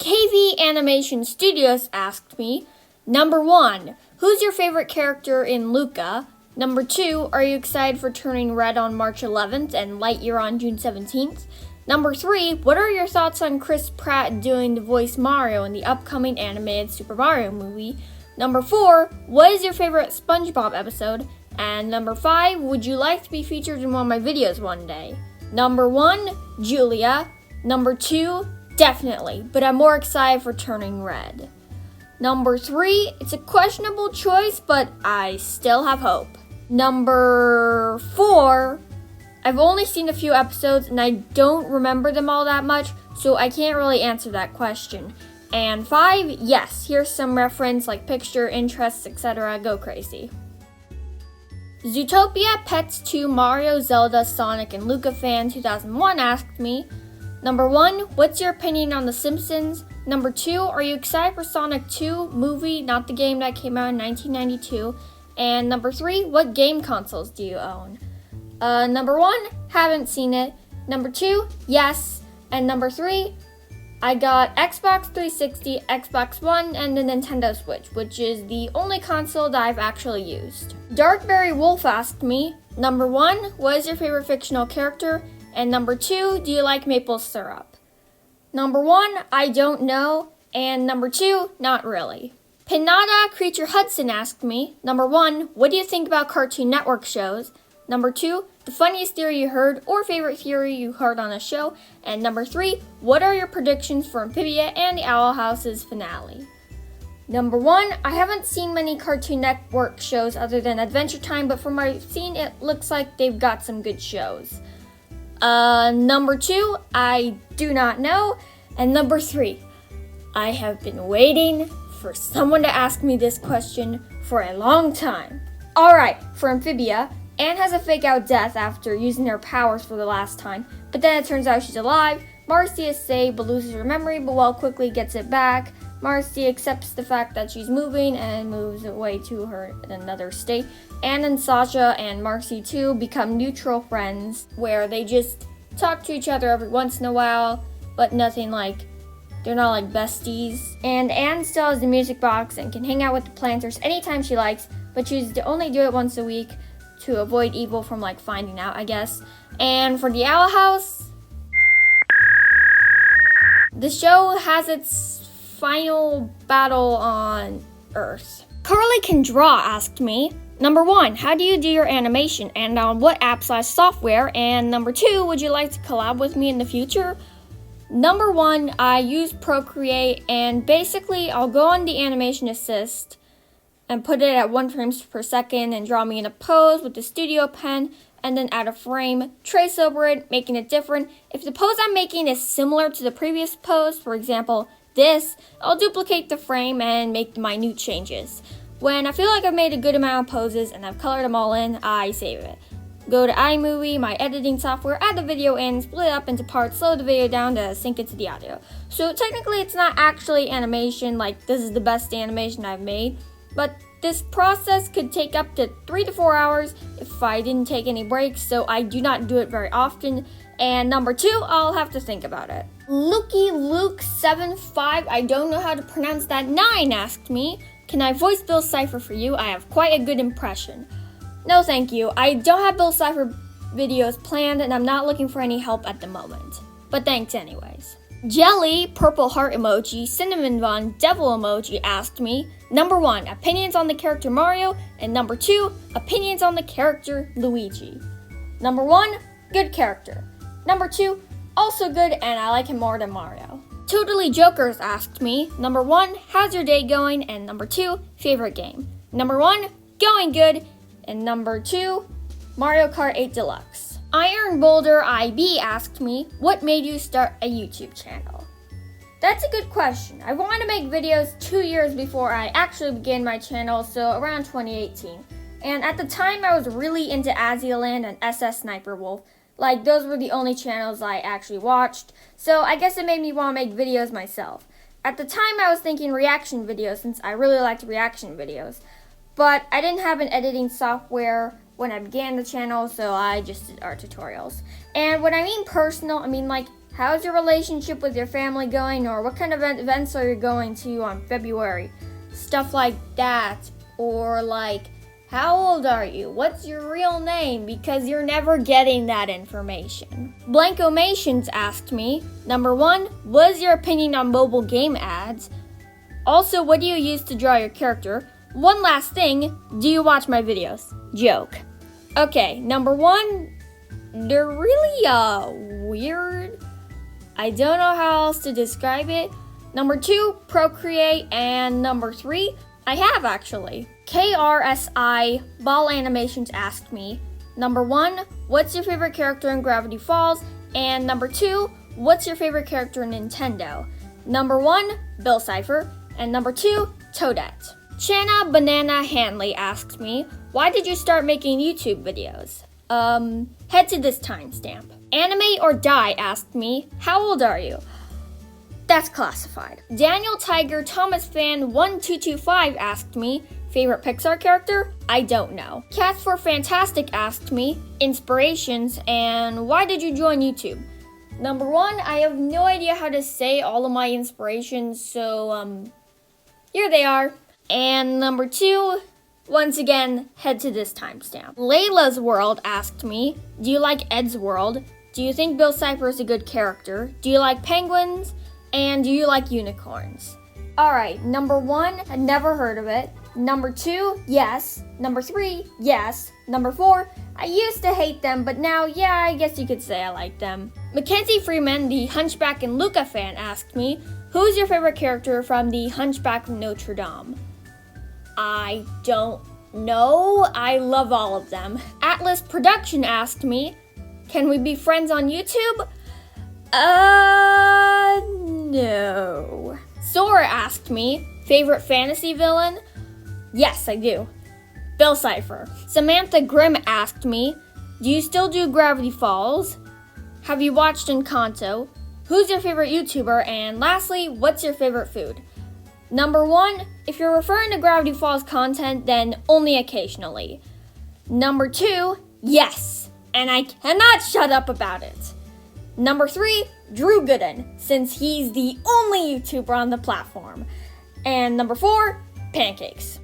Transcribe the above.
KV Animation Studios asked me, number 1, who's your favorite character in Luca? Number 2, are you excited for Turning Red on March 11th and Lightyear on June 17th? Number 3, what are your thoughts on Chris Pratt doing the voice Mario in the upcoming animated Super Mario movie? Number 4, what is your favorite SpongeBob episode? And number 5, would you like to be featured in one of my videos one day? Number 1, Julia. Number 2, definitely, but I'm more excited for Turning Red. Number 3, it's a questionable choice, but I still have hope. Number 4, I've only seen a few episodes and I don't remember them all that much, so I can't really answer that question. And 5, yes, here's some reference like picture, interests, etc. Go crazy. Zootopia Pets 2 Mario, Zelda, Sonic, and Luca Fan 2001 asked me, number 1, what's your opinion on The Simpsons? Number 2, are you excited for Sonic 2 movie, not the game that came out in 1992? And number 3, what game consoles do you own? Number 1, haven't seen it. Number 2, yes. And number 3, I got Xbox 360, Xbox One, and the Nintendo Switch, which is the only console that I've actually used. Darkberry Wolf asked me, number 1, what is your favorite fictional character? And number 2, do you like maple syrup? Number 1, I don't know. And number 2, not really. Pinata Creature Hudson asked me, number 1, what do you think about Cartoon Network shows? Number 2, the funniest theory you heard or favorite theory you heard on a show. And number 3, what are your predictions for Amphibia and the Owl House's finale? Number 1, I haven't seen many Cartoon Network shows other than Adventure Time, but from what I've seen, it looks like they've got some good shows. Number 2, I do not know. And number 3, I have been waiting for someone to ask me this question for a long time. Alright, for Amphibia, Anne has a fake-out death after using her powers for the last time, but then it turns out she's alive. Marcy is saved but loses her memory, but Will quickly gets it back. Marcy accepts the fact that she's moving and moves away to her in another state. Anne and Sasha and Marcy too become neutral friends, where they just talk to each other every once in a while, but nothing like, they're not like besties. And Anne still has the music box and can hang out with the planters anytime she likes, but chooses to only do it once a week to avoid evil from like finding out, I guess. And for the Owl House, the show has its final battle on Earth. Carly Can Draw asked me, number 1, how do you do your animation and on what app/software? And number 2, would you like to collab with me in the future? Number 1, I use Procreate, and basically I'll go on the animation assist and put it at 1 frame per second and draw me in a pose with the studio pen, and then add a frame, trace over it, making it different. If the pose I'm making is similar to the previous pose, for example, this, I'll duplicate the frame and make the minute changes. When I feel like I've made a good amount of poses and I've colored them all in, I save it. Go to iMovie, my editing software, add the video in, split it up into parts, slow the video down to sync it to the audio. So technically it's not actually animation, like this is the best animation I've made, but this process could take up to 3 to 4 hours if I didn't take any breaks, so I do not do it very often. And number 2, I'll have to think about it. Luke75, I don't know how to pronounce that, 9 asked me, can I voice Bill Cipher for you? I have quite a good impression. No thank you, I don't have Bill Cipher videos planned and I'm not looking for any help at the moment. But thanks anyways. Jelly, purple heart emoji, cinnamon bun, devil emoji asked me, number 1, opinions on the character Mario, and number 2, opinions on the character Luigi. Number 1, good character. Number 2, also good and I like him more than Mario. Totally Jokers asked me, number 1, how's your day going? And number 2, favorite game. Number 1, going good, and number 2, Mario Kart 8 Deluxe. Iron Boulder IB asked me, what made you start a YouTube channel? That's a good question. I wanted to make videos 2 years before I actually began my channel, so around 2018. And at the time I was really into Azzyland and SS Sniper Wolf. Like those were the only channels I actually watched, so I guess it made me want to make videos myself. At the time I was thinking reaction videos since I really liked reaction videos. But I didn't have an editing software when I began the channel, so I just did art tutorials. And when I mean personal, I mean like How's your relationship with your family going? Or what kind of events are you going to on February? Stuff like that. Or like, how old are you? What's your real name? Because you're never getting that information. Blankomations asked me, number 1, what is your opinion on mobile game ads? Also, what do you use to draw your character? One last thing, do you watch my videos? Joke. Okay, number 1, they're really weird. I don't know how else to describe it. Number 2, Procreate, and number 3, I have actually. KRSI Ball Animations asked me, number 1, what's your favorite character in Gravity Falls? And number 2, what's your favorite character in Nintendo? Number 1, Bill Cipher, and number 2, Toadette. Chana Banana Hanley asked me, why did you start making YouTube videos? Head to this timestamp. Anime or Die asked me, how old are you? That's classified. Daniel Tiger Thomas Fan 1225 asked me, favorite Pixar character? I don't know. Cats for Fantastic asked me, inspirations, and why did you join YouTube? Number 1, I have no idea how to say all of my inspirations, so, here they are. And number 2, once again, head to this timestamp. Layla's World asked me, do you like Ed's World? Do you think Bill Cipher is a good character? Do you like penguins? And do you like unicorns? Alright, number 1, I'd never heard of it. Number 2, yes. Number 3, yes. Number 4, I used to hate them, but now, yeah, I guess you could say I like them. Mackenzie Freeman, the Hunchback and Luca fan, asked me, who's your favorite character from the Hunchback of Notre Dame? I don't know. I love all of them. Atlas Production asked me, can we be friends on YouTube? No. Sora asked me, favorite fantasy villain? Yes, I do. Bill Cipher. Samantha Grimm asked me, do you still do Gravity Falls? Have you watched Encanto? Who's your favorite YouTuber? And lastly, what's your favorite food? Number 1, if you're referring to Gravity Falls content, then only occasionally. Number 2, yes, and I cannot shut up about it. Number 3, Drew Gooden, since he's the only YouTuber on the platform. And number 4, pancakes.